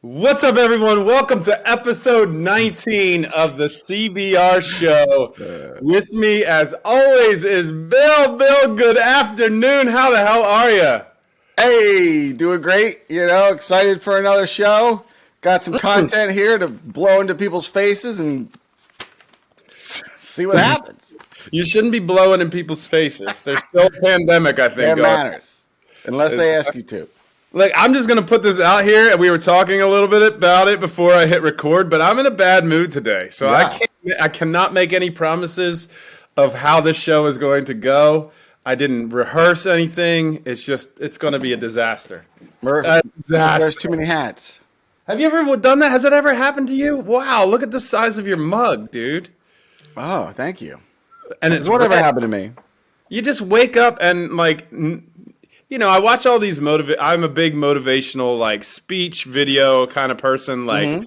What's up, everyone? Welcome to episode 19 of the CBR show. With me, as always, is Bill. Bill, good afternoon. How the hell are you? Hey, doing great. Excited for another show. Got some content here to blow into people's faces and see what happens. You shouldn't be blowing in people's faces. There's still a pandemic, I think. It matters, unless they ask you to. Like, I'm just going to put this out here, and we were talking a little bit about it before I hit record, but I'm in a bad mood today. So Yeah. I cannot make any promises of how this show is going to go. I didn't rehearse anything. It's going to be a disaster. Murph, Disaster. there's too many hats. Have you ever done that? Has it ever happened to you? Wow, look at the size of your mug, dude. Oh, thank you. And it's Whatever red. happened to me. You just wake up and I watch all these I'm a big motivational speech video kind of person.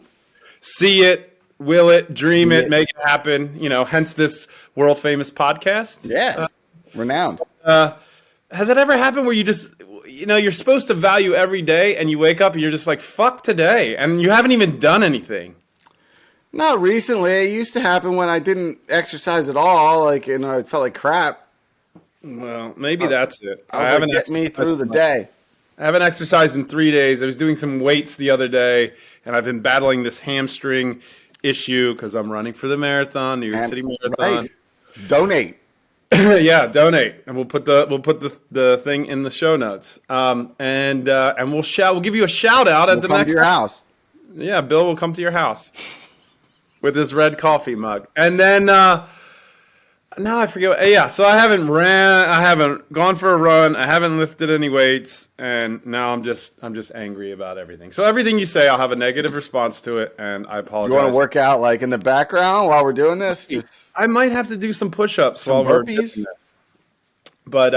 See it, will it, dream it, make it happen. Hence this world famous podcast. Yeah, renowned. Has it ever happened where you just you're supposed to value every day and you wake up and you're just like, fuck today, and you haven't even done anything? Not recently. It used to happen when I didn't exercise at all, and I felt like crap. Well, maybe that's it. I haven't get me through the day. I haven't exercised in 3 days. I was doing some weights the other day, and I've been battling this hamstring issue because I'm running for the marathon, New York City Marathon. Right. Donate. Yeah, donate, and we'll put the thing in the show notes. And we'll give you a shout out at the Come next to your house. Yeah, Bill will come to your house with his red coffee mug, and then. Now I forget. Yeah, so I haven't gone for a run, I haven't lifted any weights, and now I'm just angry about everything. So everything you say, I'll have a negative response to it, and I apologize. You want to work out in the background while we're doing this? I might have to do some push-ups while we're doing this. But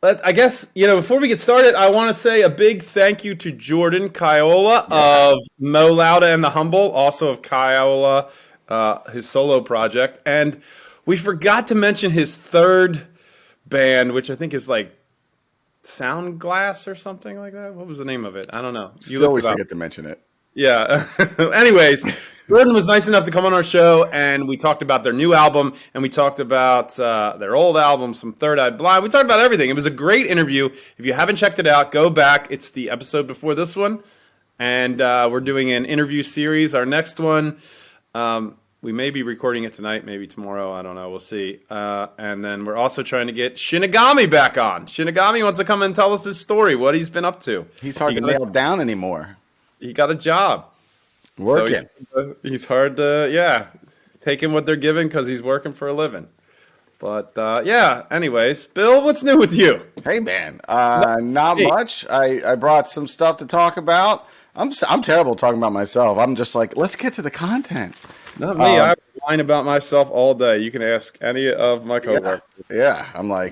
I guess, before we get started, I want to say a big thank you to Jordan Kiola of Mo Lauda and the Humble, also of Kiola, his solo project, and we forgot to mention his third band, which I think is Sound Glass or something like that. What was the name of it? I don't know. We forget to mention it. Yeah. Anyways, Jordan was nice enough to come on our show, and we talked about their new album, and we talked about their old album, some Third Eye Blind. We talked about everything. It was a great interview. If you haven't checked it out, go back. It's the episode before this one, and we're doing an interview series. Our next one, we may be recording it tonight, maybe tomorrow. I don't know. We'll see. And then we're also trying to get Shinigami back on. Shinigami wants to come and tell us his story, what he's been up to. He's hard to nail down anymore. He got a job. Working. So he's hard to, taking what they're giving because he's working for a living. But, anyways, Bill, what's new with you? Hey, man. Not much. I brought some stuff to talk about. I'm terrible talking about myself. I'm just let's get to the content. Not me. I whine about myself all day. You can ask any of my coworkers. Yeah. I'm I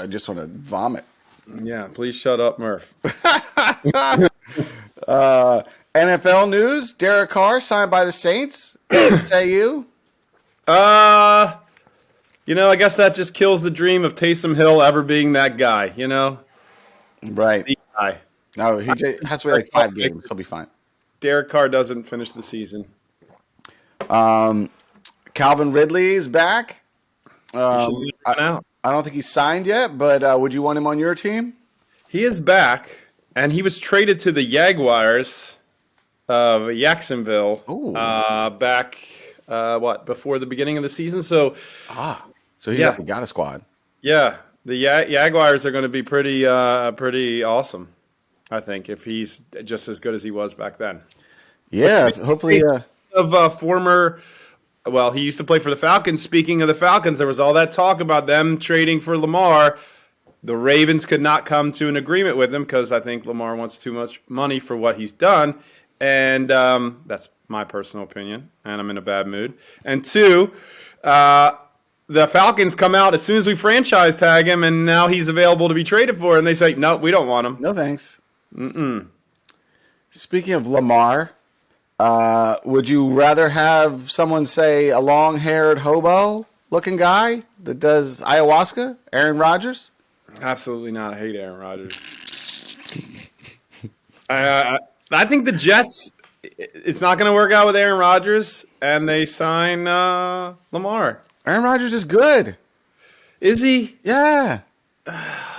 just want to vomit. Yeah, please shut up, Murph. NFL news: Derek Carr signed by the Saints. Say you? I guess that just kills the dream of Taysom Hill ever being that guy. Right. The guy. No, he has to wait 5 games. He'll be fine. Derek Carr doesn't finish the season. Calvin Ridley is back. I don't think he's signed yet, but would you want him on your team? He is back, and he was traded to the Jaguars of Jacksonville back before the beginning of the season. So he's got a squad. Yeah, the Jaguars are going to be pretty awesome, I think, if he's just as good as he was back then. Yeah, hopefully. He used to play for the Falcons. Speaking of the Falcons, there was all that talk about them trading for Lamar. The Ravens could not come to an agreement with him because I think Lamar wants too much money for what he's done. And that's my personal opinion, and I'm in a bad mood. And two, the Falcons come out as soon as we franchise tag him, and now he's available to be traded for, and they say, no, we don't want him. No thanks. Speaking of Lamar, would you rather have someone say a long-haired hobo-looking guy that does ayahuasca, Aaron Rodgers? Absolutely not. I hate Aaron Rodgers. I think the Jets. It's not going to work out with Aaron Rodgers, and they sign Lamar. Aaron Rodgers is good. Is he? Yeah.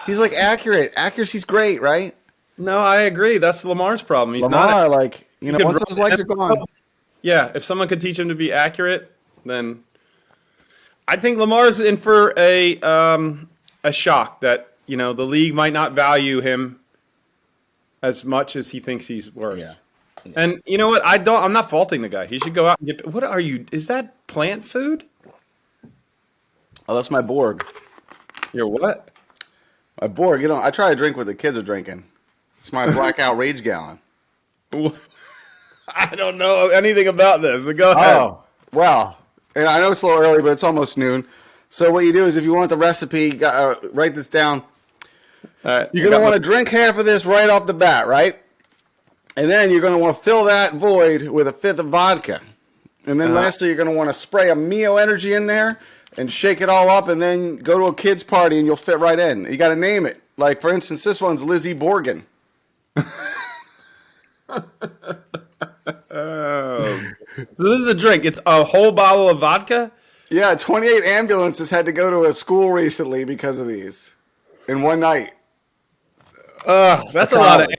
He's like accurate. Accuracy's great, right? No, I agree. That's Lamar's problem. He's Lamar, not. like, you know, once those legs are gone. Yeah, if someone could teach him to be accurate, then I think Lamar's in for a shock that, you know, the league might not value him as much as he thinks he's worth. Yeah. And you know what? I'm not faulting the guy. He should go out and get. What are you? Is that plant food? Oh, that's my Borg. Your what? My Borg. You know, I try to drink what the kids are drinking. It's my blackout rage gallon. I don't know anything about this. So go ahead. Oh, well, and I know it's a little early, but it's almost noon. So what you do is, if you want the recipe, write this down. You're going to want to drink half of this right off the bat, right? And then you're going to want to fill that void with a fifth of vodka. And then lastly, you're going to want to spray a Mio Energy in there and shake it all up, and then go to a kid's party and you'll fit right in. You got to name it. Like, for instance, this one's Lizzie Borgen. So this is a drink. It's a whole bottle of vodka? Yeah, 28 ambulances had to go to a school recently because of these in one night. That's a lot of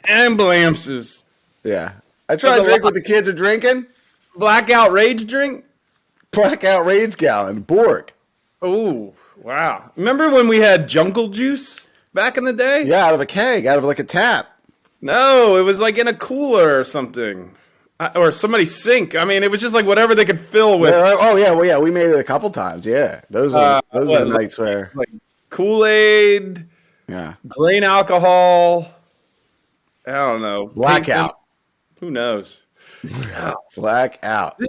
ambulances. Yeah. I try to drink what the kids are drinking. Blackout rage drink? Blackout rage gallon. Borg. Oh, wow. Remember when we had jungle juice back in the day? Yeah, out of a keg, out of like a tap. No, it was like in a cooler or something. Or somebody's sink. I mean, it was just like whatever they could fill with. Yeah, oh, yeah. Well, yeah, we made it a couple times. Yeah. Those were nights where. Like Kool-Aid. Yeah. Grain alcohol. I don't know. Blackout. Who knows? Blackout.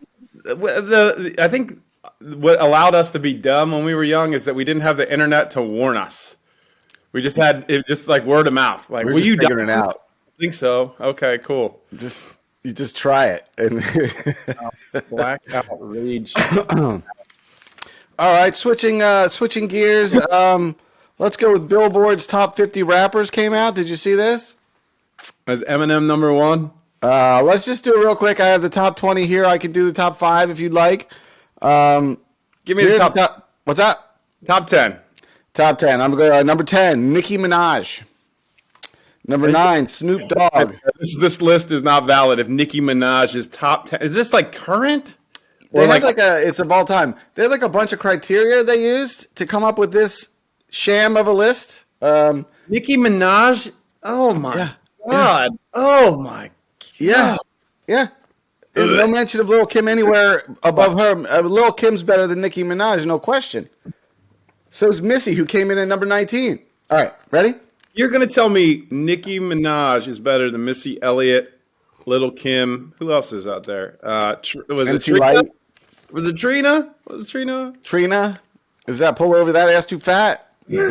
I think what allowed us to be dumb when we were young is that we didn't have the internet to warn us. We just had it just like word of mouth. Like, We're will just you figuring it out? I think so. Okay, cool. You just try it. And Blackout rage. All right, switching gears. Let's go with Billboard's top 50 rappers came out. Did you see this? Is Eminem number one? Let's just do it real quick. I have the top 20 here. I can do the top 5 if you'd like. Give me the top. What's that? Top 10. Top 10. I'm going to number 10, Nicki Minaj. Number 9, Snoop Dogg. This list is not valid if Nicki Minaj is top 10. Is this like current? Or it's of all time. They had like a bunch of criteria they used to come up with this sham of a list. Nicki Minaj? Oh my God. Yeah. Oh my God. Yeah. There's no mention of Lil' Kim anywhere above her. Lil' Kim's better than Nicki Minaj, no question. So's Missy, who came in at number 19. All right, ready? You're going to tell me Nicki Minaj is better than Missy Elliott, Lil' Kim. Who else is out there? Was it Trina? Light. Was it Trina? Was it Trina? Trina? Is that pull over that ass too fat? Or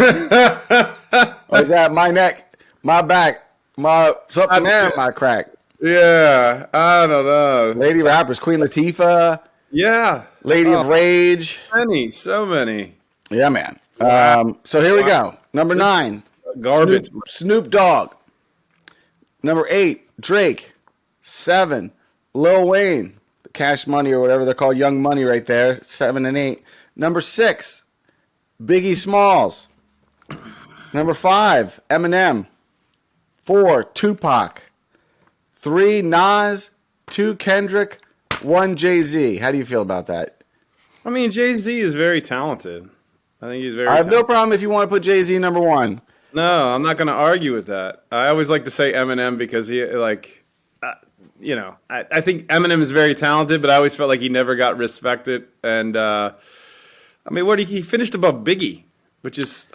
is that my neck, my back, my something and my crack? Yeah, I don't know. Lady rappers, Queen Latifah. Yeah. Lady of Rage. So many. Yeah, man. So here we go. Number 9. Garbage. Snoop Dogg. Number 8, Drake. 7, Lil Wayne. Cash Money or whatever they're called. Young Money right there. 7 and 8. Number 6, Biggie Smalls. Number 5, Eminem. 4, Tupac. 3, Nas. 2, Kendrick. 1, Jay-Z. How do you feel about that? I mean, Jay-Z is very talented. I think he's very I have talented. no problem if you want to put Jay-Z number 1. No, I'm not going to argue with that. I always like to say Eminem because he, like, I think Eminem is very talented, but I always felt like he never got respected. And, I mean, he finished above Biggie, which is,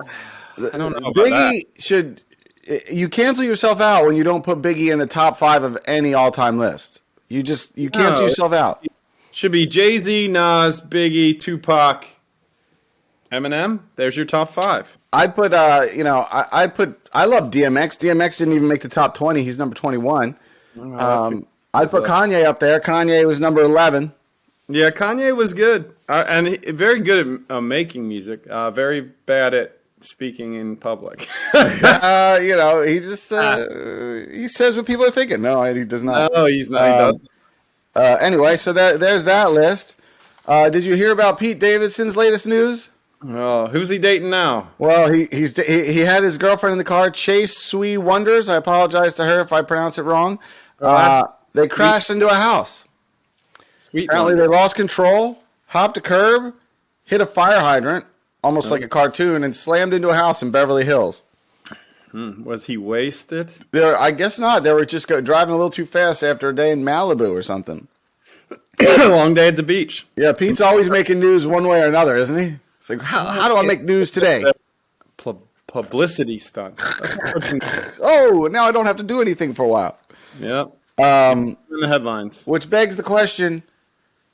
I don't know about Biggie that. you cancel yourself out when you don't put Biggie in the top 5 of any all-time list. You cancel yourself out. Should be Jay-Z, Nas, Biggie, Tupac, Eminem. There's your top 5. I'd put, I love DMX. DMX didn't even make the top 20. He's number 21. I'd put Kanye up there. Kanye was number 11. Yeah, Kanye was good. And very good at making music. Very bad at speaking in public. He just he says what people are thinking. No, he does not. No, he's not. He doesn't. Anyway, so there's that list. Did you hear about Pete Davidson's latest news? Oh, who's he dating now? Well, he had his girlfriend in the car, Chase Sui Wonders. I apologize to her if I pronounce it wrong. They crashed into a house. Apparently, they lost control, hopped a curb, hit a fire hydrant, almost like a cartoon, and slammed into a house in Beverly Hills. Was he wasted? I guess not. They were just driving a little too fast after a day in Malibu or something. Long day at the beach. Yeah, Pete's always making news one way or another, isn't he? It's like, how do I make news today? Publicity stunt. Oh, now I don't have to do anything for a while. Yep. In the headlines. Which begs the question,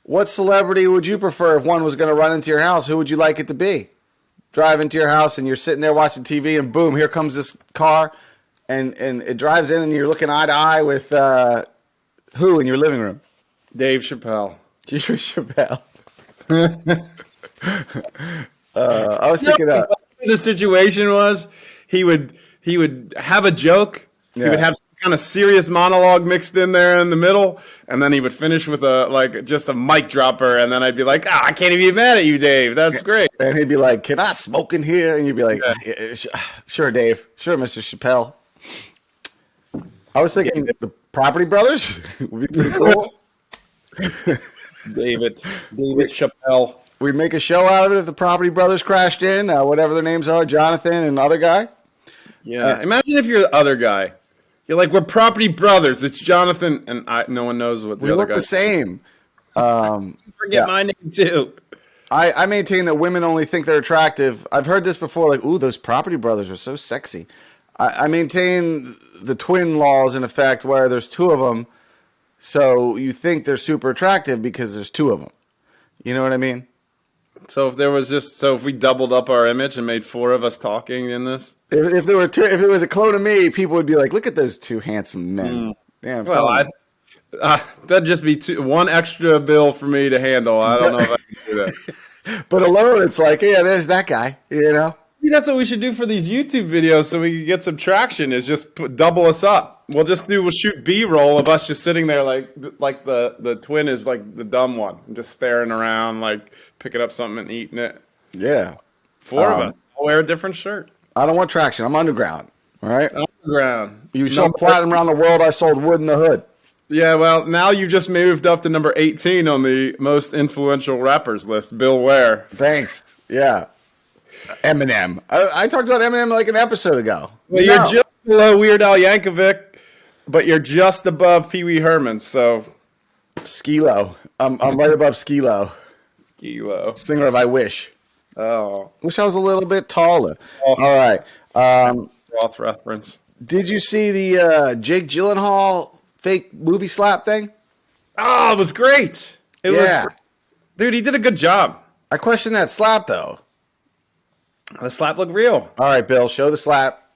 what celebrity would you prefer if one was going to run into your house? Who would you like it to be? Drive into your house and you're sitting there watching TV and boom, here comes this car and it drives in and you're looking eye to eye with who in your living room? Dave Chappelle. Dave Chappelle. I was thinking the situation was he would have a joke. Yeah. He would have some kind of serious monologue mixed in there in the middle, and then he would finish with just a mic dropper, and then I'd be like, I can't even be mad at you, Dave. That's great. And he'd be like, can I smoke in here? And you'd be like, yeah, sure, Dave. Sure, Mr. Chappelle. I was thinking the Property Brothers would be pretty cool. David Chappelle. We'd make a show out of it if the Property Brothers crashed in, whatever their names are, Jonathan and the other guy. Yeah, imagine if you're the other guy. You're like, we're Property Brothers. It's Jonathan, and no one knows what the other guy. We look the same. Forget my name too. I maintain that women only think they're attractive. I've heard this before, like, ooh, those Property Brothers are so sexy. I maintain the twin law is in effect where there's two of them, so you think they're super attractive because there's two of them. You know what I mean? So if we doubled up our image and made four of us talking in this, if there was a clone of me, people would be like, "Look at those two handsome men." Damn. Well, that'd just be one extra bill for me to handle. I don't know if I can do that. But alone, it's like, yeah, there's that guy. You know. That's what we should do for these YouTube videos so we can get some traction. Is just double us up. We'll shoot B-roll of us just sitting there like the twin is like the dumb one, just staring around, like picking up something and eating it. Yeah, four of us. I'll wear a different shirt. I don't want traction. I'm underground. All right, underground. You sold platinum around the world. I sold wood in the hood. Yeah, well, now you just moved up to number 18 on the most influential rappers list. Bill Ware. Thanks. Yeah. Eminem. I talked about Eminem like an episode ago. Well, you're just below Weird Al Yankovic, but you're just above Pee Wee Herman. So, Skee-Lo. I'm right above Skee-Lo. Skee-Lo. Singer of I Wish. Oh. Wish I was a little bit taller. All right. Roth reference. Did you see the Jake Gyllenhaal fake movie slap thing? Oh, it was great. It was great. Dude, he did a good job. I question that slap, though. The slap looked real. All right, Bill, show the slap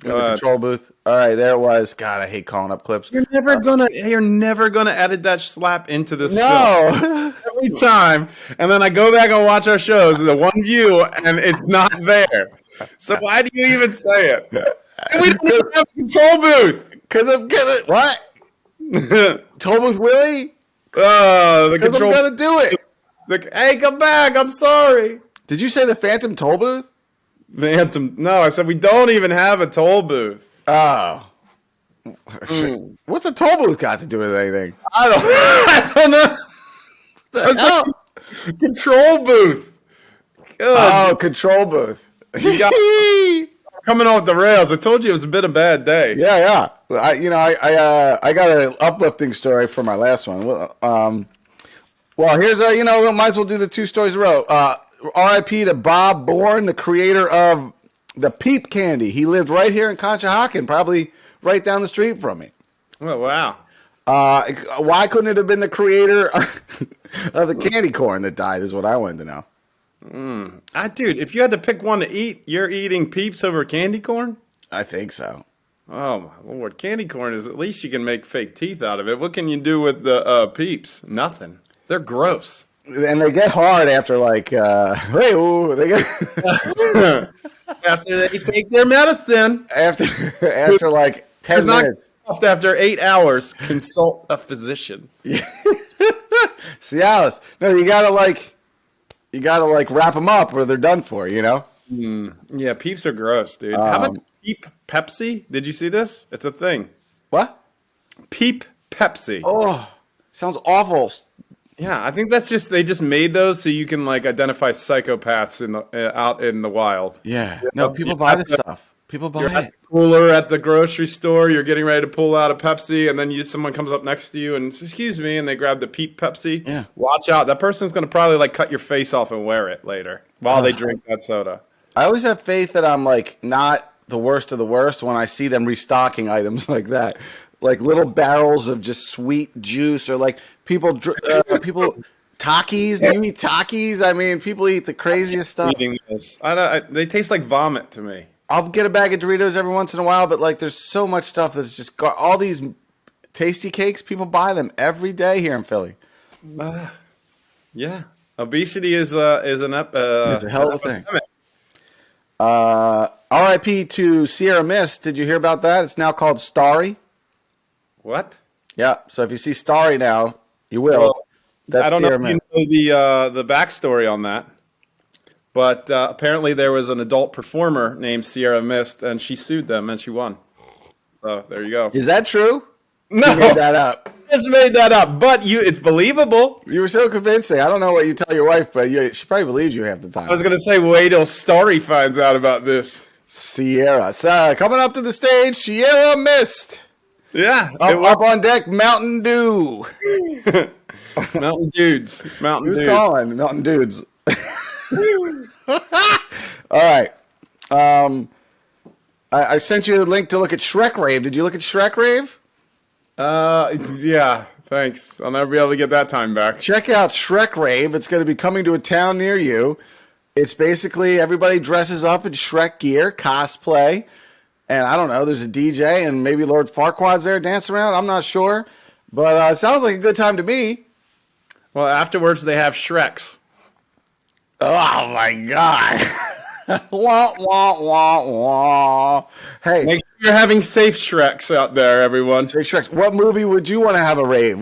in the control booth. All right, there it was. God, I hate calling up clips. You're never gonna edit that slap into this film. Every time. And then I go back and watch our shows, the one view, and it's not there. So why do you even say it? And we don't even have a control booth. Because I'm gonna what? Toll booth Willie? Oh, the control. I'm gonna do it. Hey, come back! I'm sorry. Did you say the Phantom toll booth? Phantom. No, I said we don't even have a toll booth. Oh. What's a toll booth got to do with anything? I don't know. Like, control booth. Good. Oh, control booth. You got coming off the rails. I told you it was a bit of a bad day. Yeah. I got an uplifting story for my last one. Well, here's might as well do the two stories in a row. R.I.P. to Bob Bourne, the creator of the Peep Candy. He lived right here in Conshohocken, probably right down the street from me. Oh, wow. Why couldn't it have been the creator of the candy corn that died is what I wanted to know. Dude, if you had to pick one to eat, you're eating Peeps over candy corn? I think so. Oh, my Lord. Candy corn is at least you can make fake teeth out of it. What can you do with the Peeps? Nothing. They're gross. And they get hard after like, hey, ooh, they get After they take their medicine. after like 10 It's not minutes. after 8 hours. Consult a physician. Cialis. No, you gotta like wrap them up or they're done for. Yeah, peeps are gross, dude. How about Peep Pepsi? Did you see this? It's a thing. What? Peep Pepsi. Oh, sounds awful. Yeah, I think that's they just made those so you can like identify psychopaths out in the wild. Yeah. No, people buy this stuff. People buy You're at it. the cooler at the grocery store. You're getting ready to pull out a Pepsi, and then someone comes up next to you and says, "Excuse me," and they grab the Peep Pepsi. Yeah. Watch out! That person's going to probably like cut your face off and wear it later while they drink that soda. I always have faith that I'm like not the worst of the worst when I see them restocking items like that, like little barrels of just sweet juice, or like people Takis. Do you eat Takis? I mean, people eat the craziest stuff. Eating this, they taste like vomit to me. I'll get a bag of Doritos every once in a while, but like there's so much stuff that's just got all these tasty cakes. People buy them every day here in Philly. Yeah, obesity is it's a hell of a thing. R.I.P. to Sierra Mist. Did you hear about that? It's now called Starry. What? Yeah. So if you see Starry now, you will. Well, That's I don't Sierra know if Mist. you know the backstory on that, but apparently there was an adult performer named Sierra Mist, and she sued them and she won. So there you go. Is that true? No, You made that up. just made that up, but it's believable. You were so convincing. I don't know what you tell your wife, but she probably believes you half the time. I was gonna say, wait till Starry finds out about this. Sierra. So, coming up to the stage, Sierra Mist. Yeah, Up on deck, Mountain Dew. Mountain Dudes. Who's calling? Mountain Dudes. All right. I sent you a link to look at Shrek Rave. Did you look at Shrek Rave? Yeah, thanks. I'll never be able to get that time back. Check out Shrek Rave. It's going to be coming to a town near you. It's basically everybody dresses up in Shrek gear, cosplay, and I don't know, there's a DJ and maybe Lord Farquaad's there dancing around. I'm not sure, but it sounds like a good time to me. Well, afterwards they have Shreks. Oh my God. Wah, wah, wah, wah. Hey. Make sure you're having safe Shreks out there, everyone. Hey, Shrek, what movie would you want to have a rave?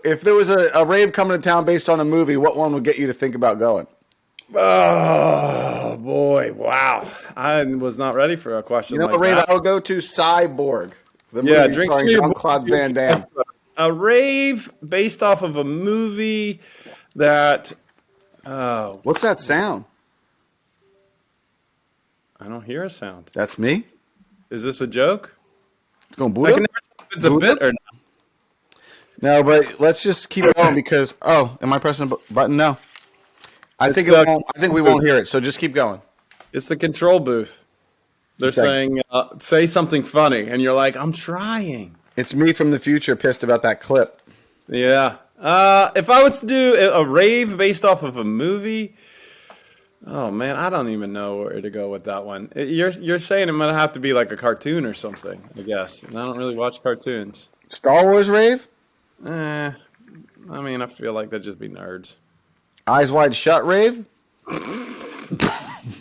If there was a rave coming to town based on a movie, what one would get you to think about going? Oh, boy. Wow. I was not ready for a question You know like what rave that. I would go to? Cyborg. The movie Yeah, drink starring some Jean-Claude Van Damme. A rave based off of a movie that... Oh, What's that sound? I don't hear a sound. That's me? Is this a joke? It's going I Buddha? can never tell if it's a bit or not. No, but let's just keep going because... Oh, am I pressing a button? No. I think we won't hear it, so just keep going. It's the control booth. They're saying, say something funny, and you're like, I'm trying. It's me from the future pissed about that clip. Yeah. If I was to do a rave based off of a movie, oh man, I don't even know where to go with that one. You're saying it might have to be like a cartoon or something, I guess. And I don't really watch cartoons. Star Wars rave? I mean, I feel like that'd just be nerds. Eyes Wide Shut rave? I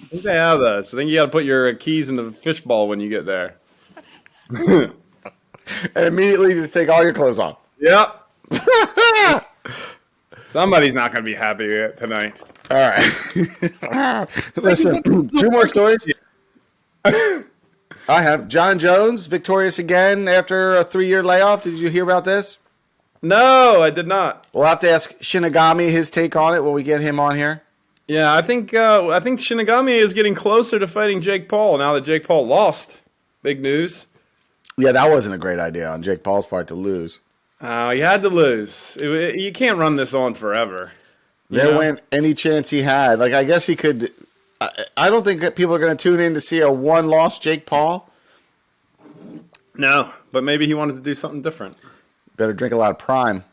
think they have those. I think you got to put your keys in the fishbowl when you get there. And immediately just take all your clothes off. Yep. Somebody's not going to be happy tonight. All right. Listen, two more stories. I have John Jones victorious again after a 3-year layoff. Did you hear about this? No, I did not. We'll have to ask Shinigami his take on it when we get him on here. Yeah, I think Shinigami is getting closer to fighting Jake Paul now that Jake Paul lost. Big news. Yeah, that wasn't a great idea on Jake Paul's part to lose. He had to lose. You can't run this on forever. There went any chance he had. Like, I guess he could. I don't think that people are going to tune in to see a one-loss Jake Paul. No, but maybe he wanted to do something different. Better drink a lot of Prime.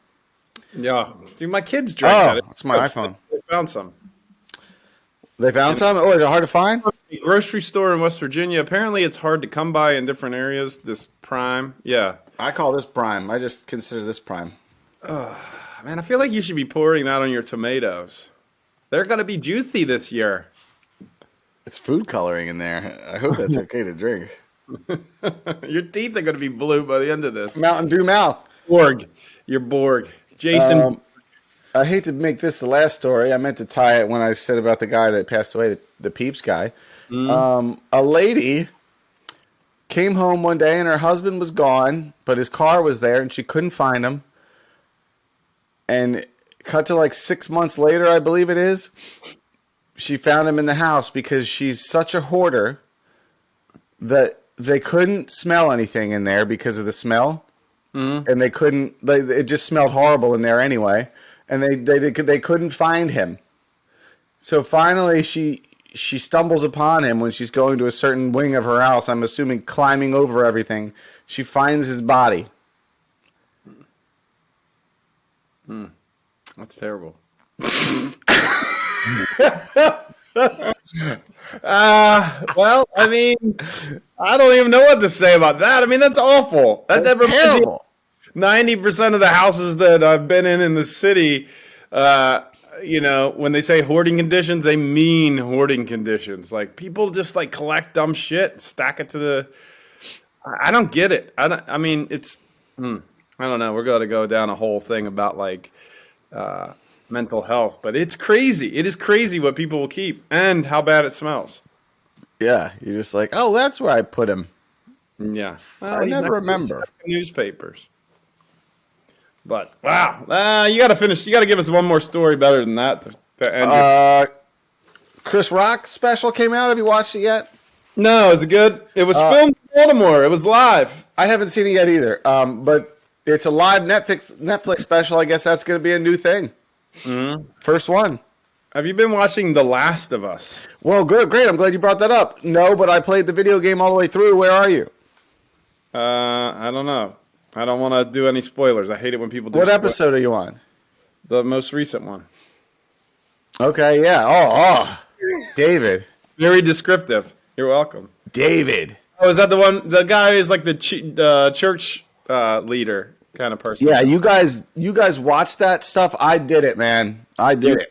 Yeah. See, my kids drink Oh, it. that's my iPhone. They found some. They found some? Oh, is it hard to find? A grocery store in West Virginia. Apparently, it's hard to come by in different areas. This Prime. Yeah. I call this Prime. I just consider this Prime. Man, I feel like you should be pouring that on your tomatoes. They're going to be juicy this year. It's food coloring in there. I hope that's okay to drink. Your teeth are going to be blue by the end of this. Mountain Dew mouth. Borg. You're Borg. Jason. I hate to make this the last story. I meant to tie it when I said about the guy that passed away, the Peeps guy. A lady came home one day and her husband was gone, but his car was there and she couldn't find him. And cut to like 6 months later, I believe it is, she found him in the house because she's such a hoarder that they couldn't smell anything in there because of the smell. And they couldn't, it just smelled horrible in there anyway. And they couldn't find him. So finally she stumbles upon him when she's going to a certain wing of her house. I'm assuming climbing over everything. She finds his body. That's terrible. Well, I mean, I don't even know what to say about that. I mean, that's awful. That's terrible. 90% of the houses that I've been in the city, when they say hoarding conditions, they mean hoarding conditions. Like, people just like collect dumb shit and stack it to the. I don't get it. I mean, it's. I don't know. We're going to go down a whole thing about like mental health, but it's crazy. It is crazy what people will keep and how bad it smells. Yeah, you're just like, oh, that's where I put him. Yeah, I never remember newspapers. But wow, you got to finish. You got to give us one more story better than that to end. Chris Rock special came out. Have you watched it yet? No, is it good? It was filmed in Baltimore. It was live. I haven't seen it yet either. But it's a live Netflix special. I guess that's going to be a new thing. First one. Have you been watching The Last of Us? Well, good, great. I'm glad you brought that up. No, but I played the video game all the way through. Where are you? I don't know. I don't want to do any spoilers. I hate it when people do. What episode are you on? The most recent one. Okay, yeah. Oh, David. Very descriptive. You're welcome. David. Oh, is that the one? The guy is like the church leader kind of person. Yeah, you guys watched that stuff? I did it, man. I did it.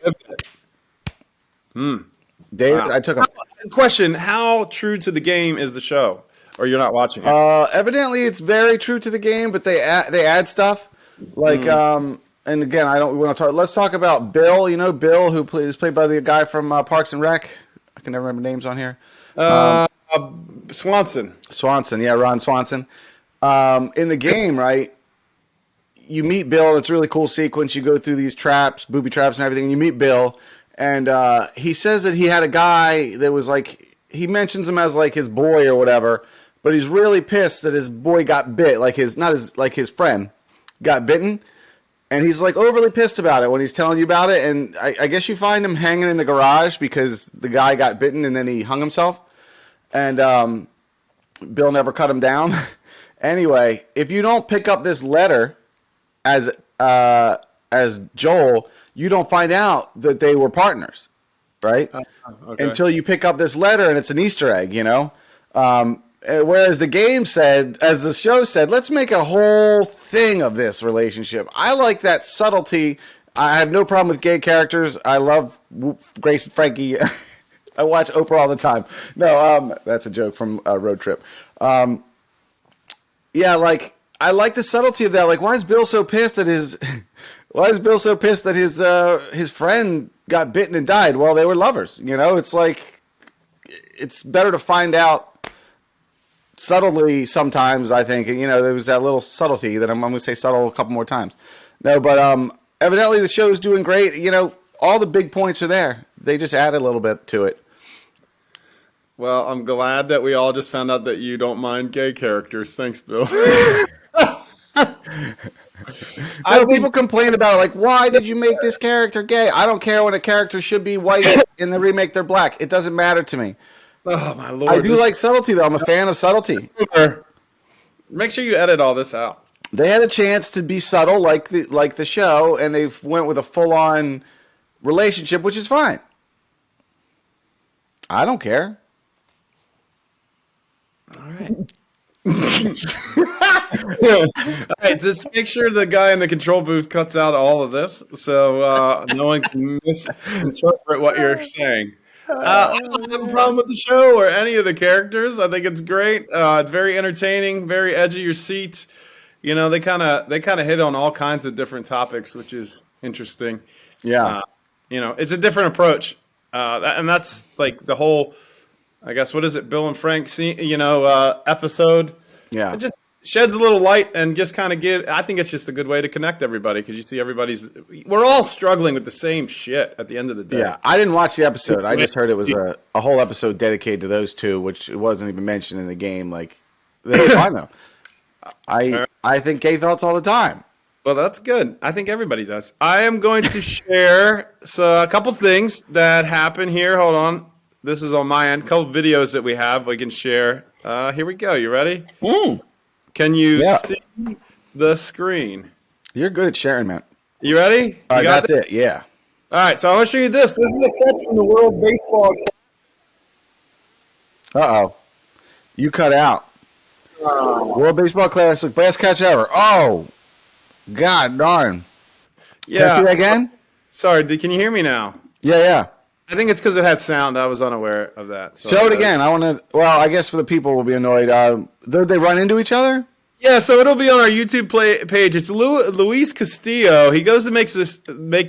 David, wow. I took a question. How true to the game is the show? Or you're not watching it? Evidently, it's very true to the game, but they add stuff like and again, I don't want to talk. Let's talk about Bill. You know Bill, who is played by the guy from Parks and Rec. I can never remember names on here. Swanson. Yeah, Ron Swanson. In the game, right? You meet Bill, and it's a really cool sequence. You go through these traps, booby traps, and everything. And you meet Bill, and he says that he had a guy that was like he mentions him as like his boy or whatever. But he's really pissed that his boy got bit, his friend got bitten, and he's like overly pissed about it when he's telling you about it. And I guess you find him hanging in the garage because the guy got bitten and then he hung himself. And Bill never cut him down. Anyway, if you don't pick up this letter as Joel, you don't find out that they were partners, right? Okay. Until you pick up this letter and it's an Easter egg, you know. Whereas the game said, as the show said, let's make a whole thing of this relationship. I like that subtlety. I have no problem with gay characters. I love Grace and Frankie. I watch Oprah all the time. No, that's a joke from Road Trip. Yeah, like I like the subtlety of that. Like, why is Bill so pissed that his friend got bitten and died? Well, they were lovers. You know, it's like it's better to find out subtly sometimes, I think. You know, there was that little subtlety that I'm going to say subtle a couple more times. No, but evidently the show's doing great. You know, all the big points are there. They just add a little bit to it. Well, I'm glad that we all just found out that you don't mind gay characters. Thanks, Bill. People complain about it, like, why did you make this character gay? I don't care when a character should be white in the remake they're black. It doesn't matter to me. Oh, my Lord. I do like subtlety, though. I'm a fan of subtlety. Make sure you edit all this out. They had a chance to be subtle like the show, and they went with a full-on relationship, which is fine. I don't care. All right. All right, just make sure the guy in the control booth cuts out all of this, so no one can misinterpret what you're saying. I don't have a problem with the show or any of the characters. I think it's great. It's very entertaining, very edge of your seat. You know, they kind of hit on all kinds of different topics, which is interesting. Yeah. You know, it's a different approach, and that's like the whole. I guess what is it, Bill and Frank? Episode. Yeah. It just sheds a little light and just kind of I think it's just a good way to connect everybody because you see we're all struggling with the same shit at the end of the day. Yeah, I didn't watch the episode. I just heard it was a whole episode dedicated to those two, which wasn't even mentioned in the game. Like, they're fine though. I think gay thoughts all the time. Well, that's good. I think everybody does. I am going to share a couple things that happen here. Hold on. This is on my end. A couple videos that we have we can share. Here we go. You ready? Can you see the screen? You're good at sharing, man. You ready? All right, that's it. Yeah. All right, so I want to show you this. This is a catch from the World Baseball. Uh-oh. You cut out. World Baseball Classic, best catch ever. Oh, God darn. Yeah. Can I see that again? Sorry, can you hear me now? Yeah. I think it's because it had sound. I was unaware of that. So, show it again. I want to. Well, I guess for the people will be annoyed. Did they run into each other? Yeah, so it'll be on our YouTube page. It's Luis Castillo. He goes to make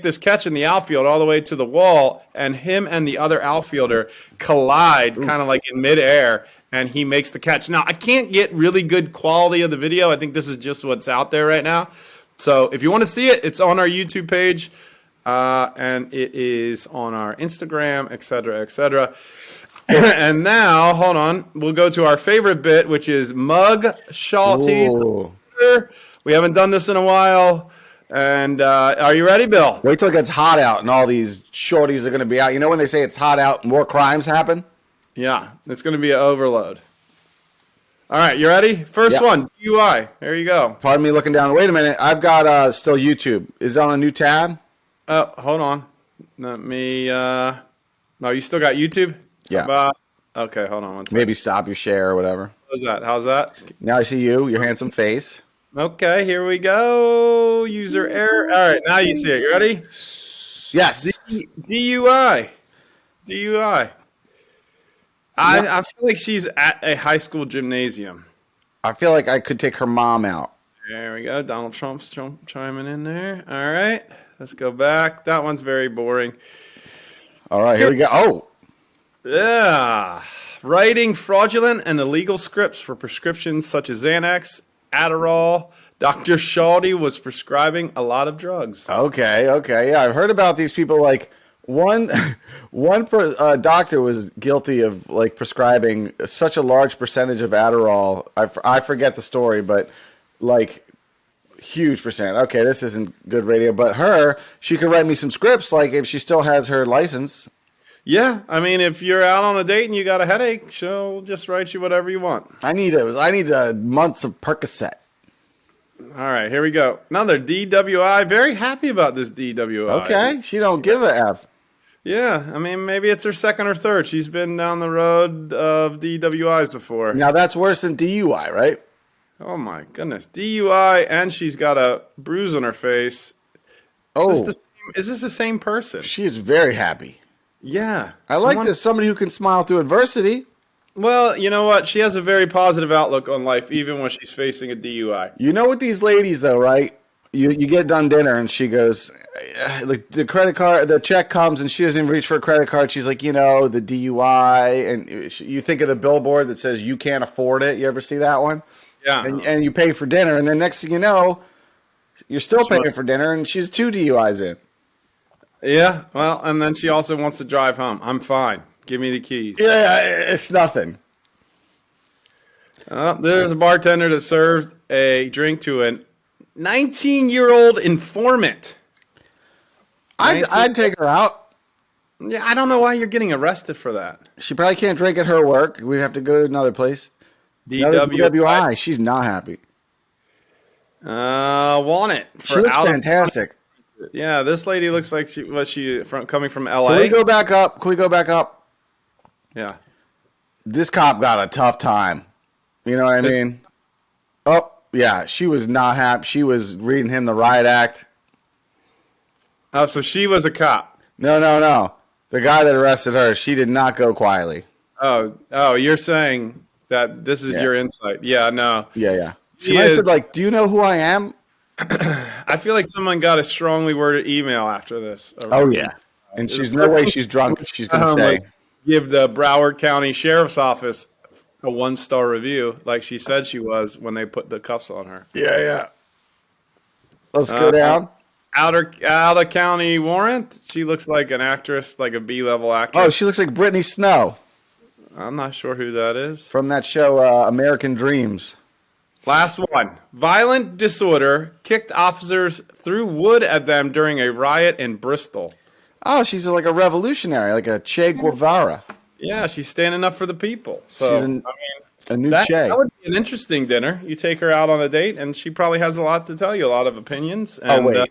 this catch in the outfield all the way to the wall, and him and the other outfielder collide kind of like in midair, and he makes the catch. Now, I can't get really good quality of the video. I think this is just what's out there right now. So if you want to see it, it's on our YouTube page. And it is on our Instagram, et cetera, et cetera. And now, hold on, we'll go to our favorite bit, which is Mugshawtys. We haven't done this in a while. And are you ready, Bill? Wait till it gets hot out and all these shorties are going to be out. You know when they say it's hot out, more crimes happen? Yeah, it's going to be an overload. All right, you ready? First one, DUI. There you go. Pardon me looking down. Wait a minute. I've got still YouTube. Is it on a new tab? Hold on. Let me. No, you still got YouTube? Yeah. Okay, hold on one second. Maybe stop your share or whatever. How's that? Now I see your handsome face. Okay, here we go. User error. All right, now you see it. You ready? Yes. DUI. I feel like she's at a high school gymnasium. I feel like I could take her mom out. There we go. Donald Trump's chiming in there. All right. Let's go back. That one's very boring. All right, here we go. Oh. Yeah. Writing fraudulent and illegal scripts for prescriptions such as Xanax, Adderall. Dr. Shawty was prescribing a lot of drugs. Okay. Yeah, I've heard about these people. Like one doctor was guilty of like prescribing such a large percentage of Adderall. I forget the story, but like huge percent. Okay, this isn't good radio, but she could write me some scripts, like if she still has her license. Yeah, I mean, if you're out on a date and you got a headache, she'll just write you whatever you want. I need months of Percocet. All right, here we go. Another DWI. Very happy about this DWI. Okay, she don't give a F. Yeah, I mean, maybe it's her second or third. She's been down the road of DWIs before. Now that's worse than DUI, right? Oh my goodness, DUI, and she's got a bruise on her face. Oh, is this the same person? She is very happy. Yeah, I like this. Somebody who can smile through adversity. Well, you know what? She has a very positive outlook on life, even when she's facing a DUI. You know what these ladies, though, right? You get done dinner, and she goes, the credit card, the check comes, and she doesn't even reach for a credit card. She's like, the DUI, and you think of the billboard that says you can't afford it. You ever see that one? Yeah. And you pay for dinner, and then next thing you know, you're still paying for dinner, and she's 2 DUIs in. Yeah, well, and then she also wants to drive home. I'm fine. Give me the keys. Yeah, it's nothing. There's a bartender that served a drink to a 19-year-old informant. I'd take her out. Yeah, I don't know why you're getting arrested for that. She probably can't drink at her work. We have to go to another place. DWI. She's not happy. Want it. She looks fantastic. Yeah, this lady looks like coming from LA. Can we go back up? Yeah. This cop got a tough time. You know what I mean? Oh, yeah. She was not happy. She was reading him the riot act. Oh, so she was a cop. No. The guy that arrested her, she did not go quietly. Oh, you're saying that this is your insight. Yeah, no. Yeah. She might have said, like, do you know who I am? I feel like someone got a strongly worded email after this. Oh, yeah. And she's no way she's drunk. She's going to say. Give the Broward County Sheriff's Office a 1-star review like she said she was when they put the cuffs on her. Yeah. Let's go down. Outer County Warrant. She looks like an actress, like a B-level actress. Oh, she looks like Brittany Snow. I'm not sure who that is. From that show, American Dreams. Last one. Violent disorder kicked officers threw wood at them during a riot in Bristol. Oh, she's like a revolutionary, like a Che Guevara. Yeah, she's standing up for the people. So, she's a new Che. That would be an interesting dinner. You take her out on a date, and she probably has a lot to tell you, a lot of opinions. And, wait.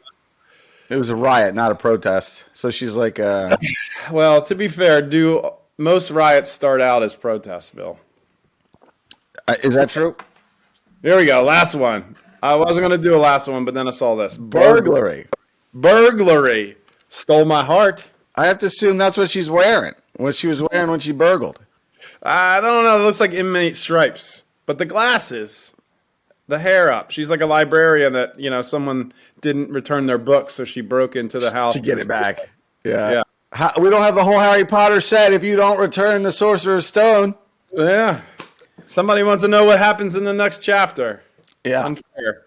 It was a riot, not a protest. So she's like well, to be fair, do most riots start out as protests, Bill? Is that true? Here we go. Last one. I wasn't going to do a last one, but then I saw this. Burglary. Stole my heart. I have to assume that's what she's wearing. What she was wearing when she burgled. I don't know. It looks like inmate stripes. But the glasses, the hair up. She's like a librarian that, someone didn't return their book, so she broke into the house. To get it back. Yeah. We don't have the whole Harry Potter set if you don't return the Sorcerer's Stone. Yeah. Somebody wants to know what happens in the next chapter. Yeah. Unfair.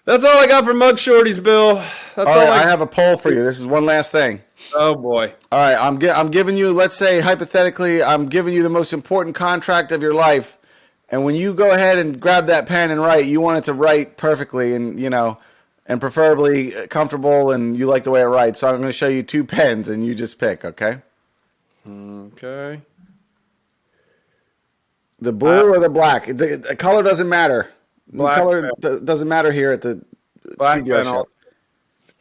That's all I got for Mugshawtys, Bill. That's all I have a poll for you. This is one last thing. Oh, boy. All right. I'm giving you, let's say, hypothetically, I'm giving you the most important contract of your life. And when you go ahead and grab that pen and write, you want it to write perfectly and, and preferably comfortable and you like the way it writes. So I'm going to show you 2 pens and you just pick, okay? Okay. The blue or the black? The color doesn't matter. Black the color doesn't matter here at the CBR show.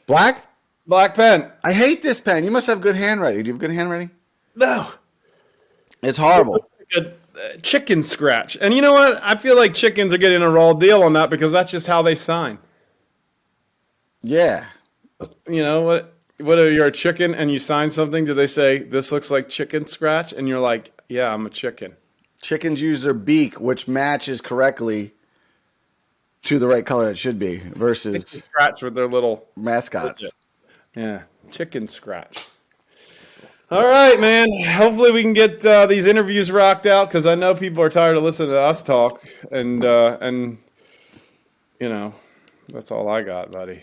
Black? Black pen. I hate this pen. You must have good handwriting. Do you have good handwriting? No. It's horrible. A chicken scratch. And you know what? I feel like chickens are getting a raw deal on that because that's just how they sign. Yeah. You know what? Whether you're a chicken and you sign something, do they say, this looks like chicken scratch? And you're like, yeah, I'm a chicken. Chickens use their beak, which matches correctly to the right color it should be, versus chicken scratch with their little mascots. Yeah, chicken scratch. All right, man. Hopefully we can get these interviews rocked out because I know people are tired of listening to us talk, and that's all I got, buddy.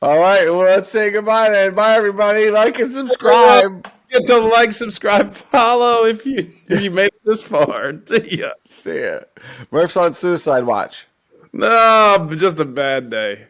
All right, well, let's say goodbye then. Bye, everybody. Like and subscribe. Get to like, subscribe, follow if you made it this far. See ya. See ya. Murph's on suicide watch. No, just a bad day.